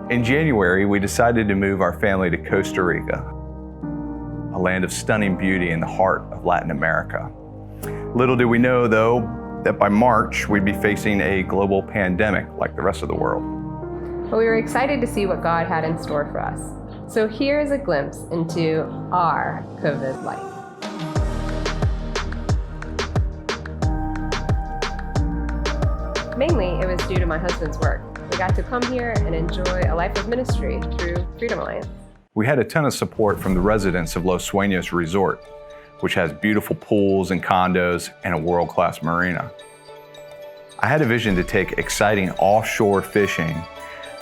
In January, we decided to move our family to Costa Rica, a land of stunning beauty in the heart of Latin America. Little did we know, though, that by March, we'd be facing a global pandemic like the rest of the world. But we were excited to see what God had in store for us. So here's a glimpse into our COVID life. Mainly, it was due to my husband's work. We got to come here and enjoy a life of ministry through Freedom Alliance. We had a ton of support from the residents of Los Sueños Resort, which has beautiful pools and condos and a world-class marina. I had a vision to take exciting offshore fishing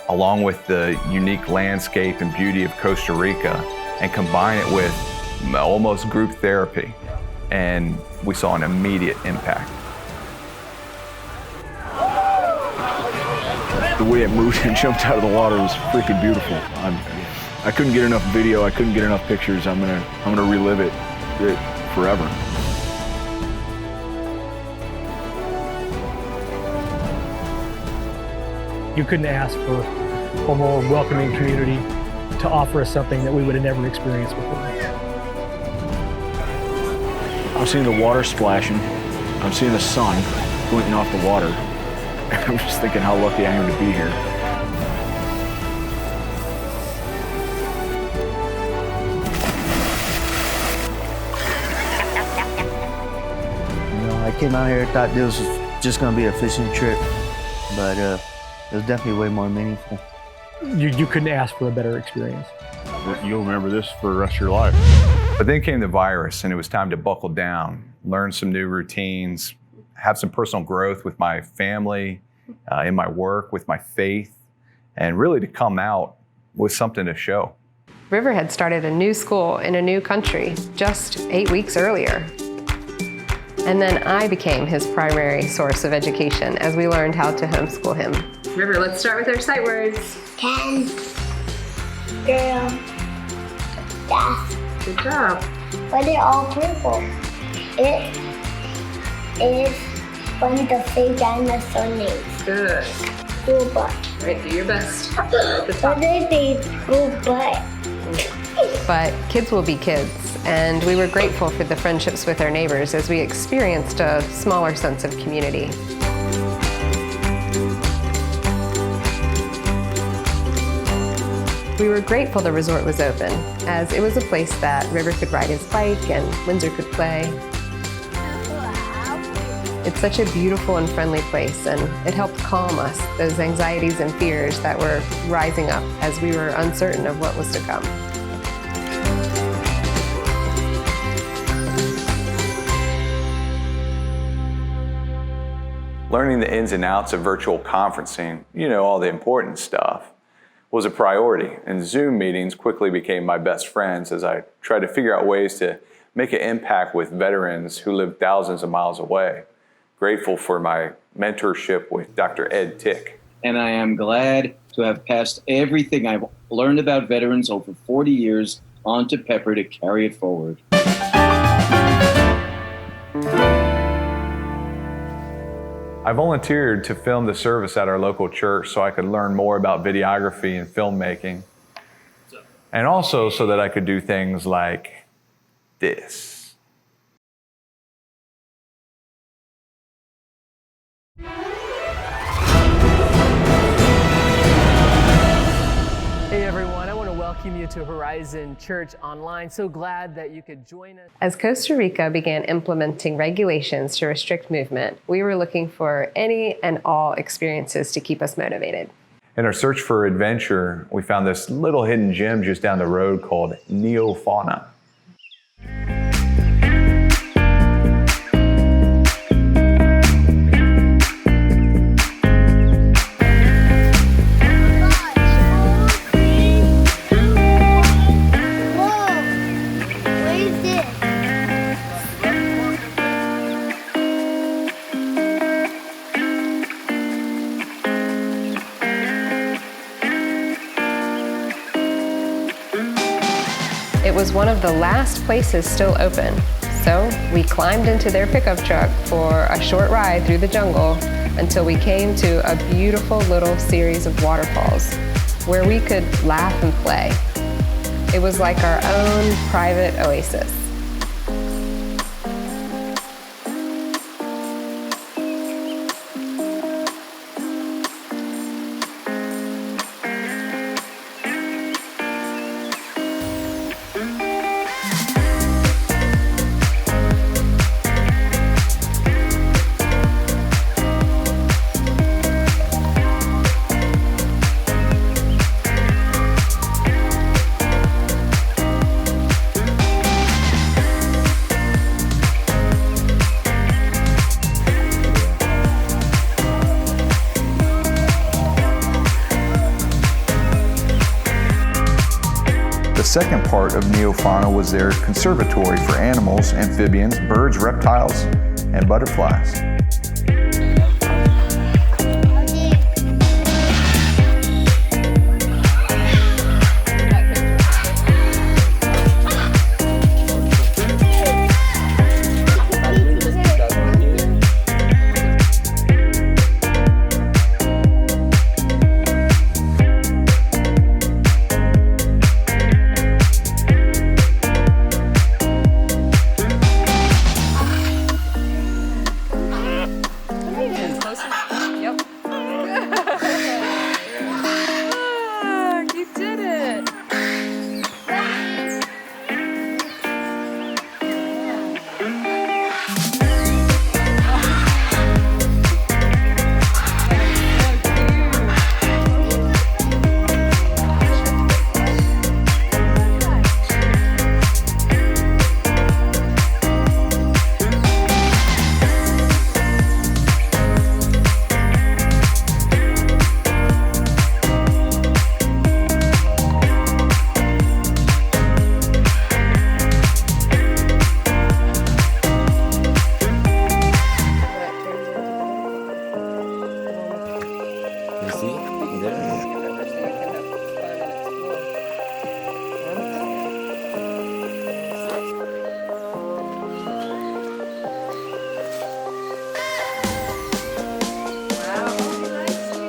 along with the unique landscape and beauty of Costa Rica and combine it with almost group therapy. And we saw an immediate impact. The way it moved and jumped out of the water was freaking beautiful. I couldn't get enough video, I couldn't get enough pictures. I'm gonna relive it forever. You couldn't ask for a more welcoming community to offer us something that we would have never experienced before. I'm seeing the water splashing. I'm seeing the sun glinting off the water. I'm just thinking how lucky I am to be here. You know, I came out here, thought this was just gonna be a fishing trip, but it was definitely way more meaningful. You couldn't ask for a better experience. You'll remember this for the rest of your life. But then came the virus, and it was time to buckle down, learn some new routines, have some personal growth with my family, in my work, with my faith, and really to come out with something to show. River had started a new school in a new country just 8 weeks earlier. And then I became his primary source of education as we learned how to homeschool him. River, let's start with our sight words. Can, girl, yes. Good job. But they're all purple. It is one of the fake dinosaur names. Good. School bus. All right, do your best. What is a school bus? But kids will be kids, and we were grateful for the friendships with our neighbors as we experienced a smaller sense of community. We were grateful the resort was open, as it was a place that River could ride his bike and Windsor could play. It's such a beautiful and friendly place, and it helped calm us, those anxieties and fears that were rising up as we were uncertain of what was to come. Learning the ins and outs of virtual conferencing, all the important stuff, was a priority, and Zoom meetings quickly became my best friends as I tried to figure out ways to make an impact with veterans who live thousands of miles away. Grateful for my mentorship with Dr. Ed Tick. And I am glad to have passed everything I've learned about veterans over 40 years on to Pepper to carry it forward. I volunteered to film the service at our local church so I could learn more about videography and filmmaking. And also so that I could do things like this. Hey everyone, I want to welcome you to Horizon Church Online. So glad that you could join us. As Costa Rica began implementing regulations to restrict movement, we were looking for any and all experiences to keep us motivated. In our search for adventure, we found this little hidden gem just down the road called Neofauna. It was one of the last places still open, so we climbed into their pickup truck for a short ride through the jungle until we came to a beautiful little series of waterfalls. where we could laugh and play. It was like our own private oasis. The second part of Neofauna was their conservatory for animals, amphibians, birds, reptiles, and butterflies.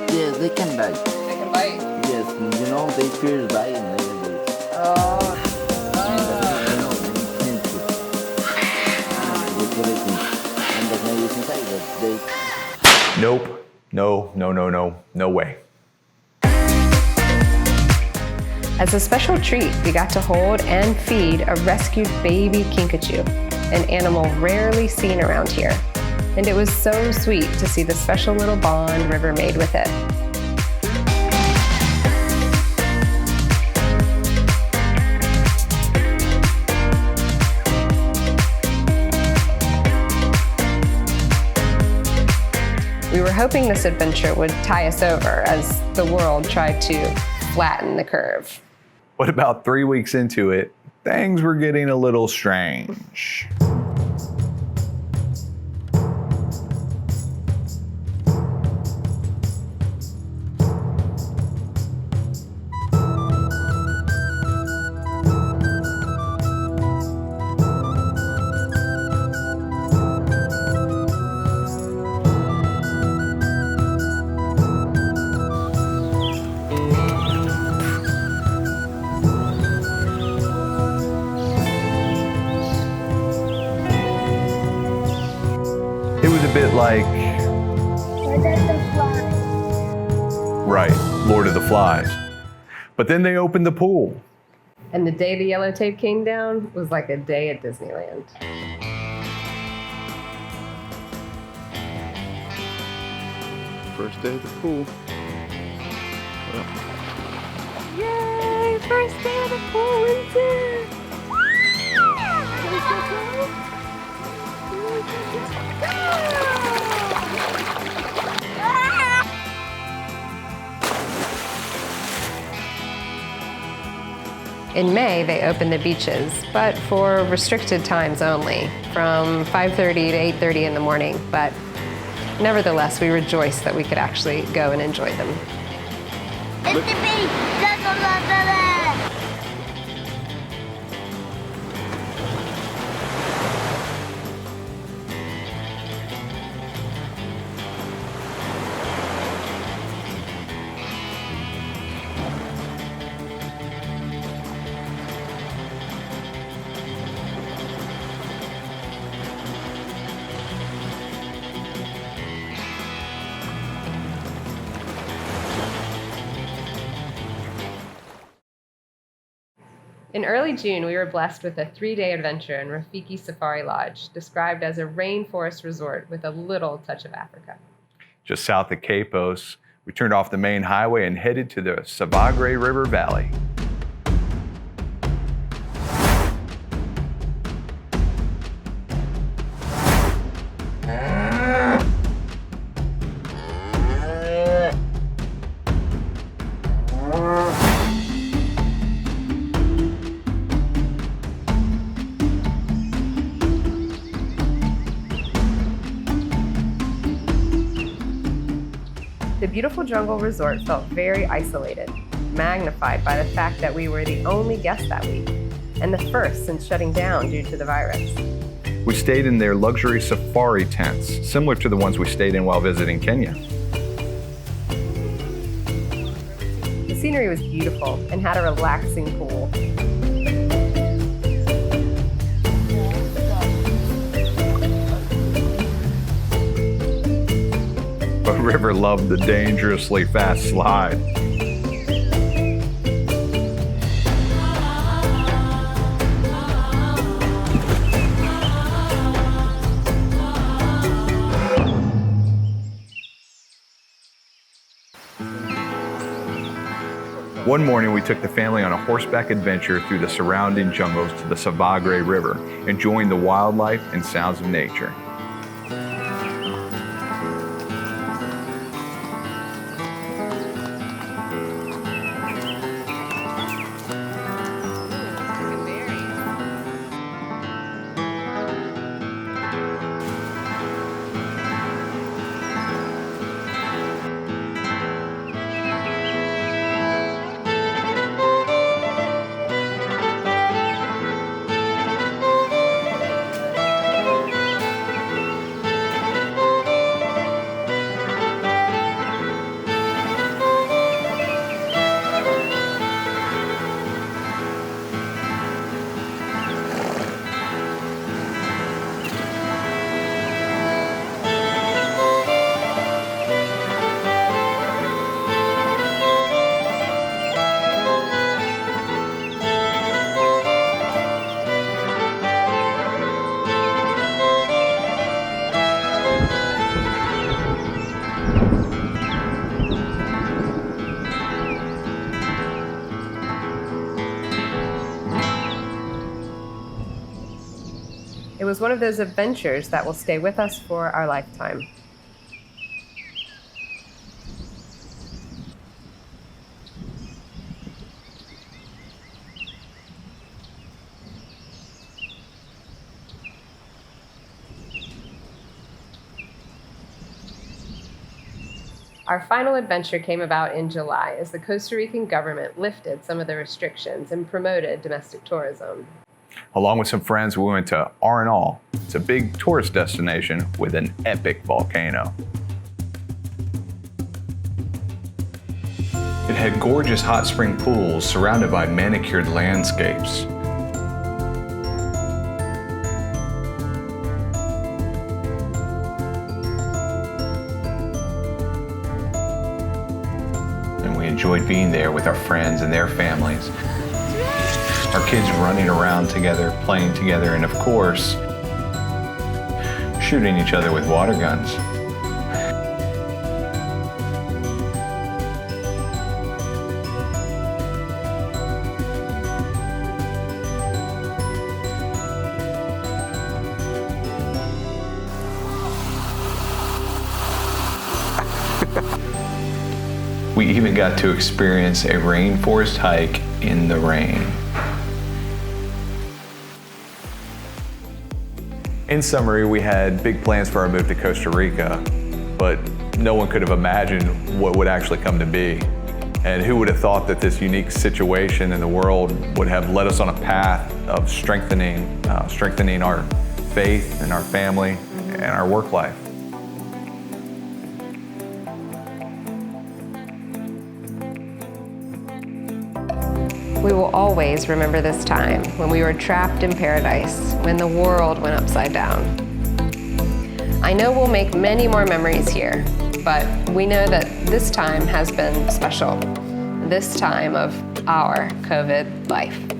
Yes, they can bite. They can bite. Yes, you know, they fear biting a little bit. Oh. You know, they tend to. They put it in, and the snake is inside, but they... Nope. No way. As a special treat, we got to hold and feed a rescued baby kinkajou, an animal rarely seen around here. And it was so sweet to see the special little bond River made with it. We were hoping this adventure would tie us over as the world tried to flatten the curve. But about 3 weeks into it, things were getting a little strange. It was a bit like, right, Lord of the Flies. But then they opened the pool. And the day the yellow tape came down was like a day at Disneyland. First day at the pool. Yay! First day of the pool, Winter! In May, they opened the beaches, but for restricted times only, from 5:30 to 8:30 in the morning. But nevertheless, we rejoiced that we could actually go and enjoy them. It's the beach! In early June, we were blessed with a 3-day adventure in Rafiki Safari Lodge, described as a rainforest resort with a little touch of Africa. Just south of Capos, we turned off the main highway and headed to the Savagre River Valley. The beautiful jungle resort felt very isolated, magnified by the fact that we were the only guests that week, and the first since shutting down due to the virus. We stayed in their luxury safari tents, similar to the ones we stayed in while visiting Kenya. The scenery was beautiful and had a relaxing pool. But River loved the dangerously fast slide. One morning, we took the family on a horseback adventure through the surrounding jungles to the Savagre River, enjoying the wildlife and sounds of nature. It was one of those adventures that will stay with us for our lifetime. Our final adventure came about in July as the Costa Rican government lifted some of the restrictions and promoted domestic tourism. Along with some friends, we went to Arenal. It's a big tourist destination with an epic volcano. It had gorgeous hot spring pools surrounded by manicured landscapes. And we enjoyed being there with our friends and their families. Our kids running around together, playing together, and of course, shooting each other with water guns. We even got to experience a rainforest hike in the rain. In summary, we had big plans for our move to Costa Rica, but no one could have imagined what would actually come to be. And who would have thought that this unique situation in the world would have led us on a path of strengthening our faith and our family and our work life. We will always remember this time when we were trapped in paradise, when the world went upside down. I know we'll make many more memories here, but we know that this time has been special, this time of our COVID life.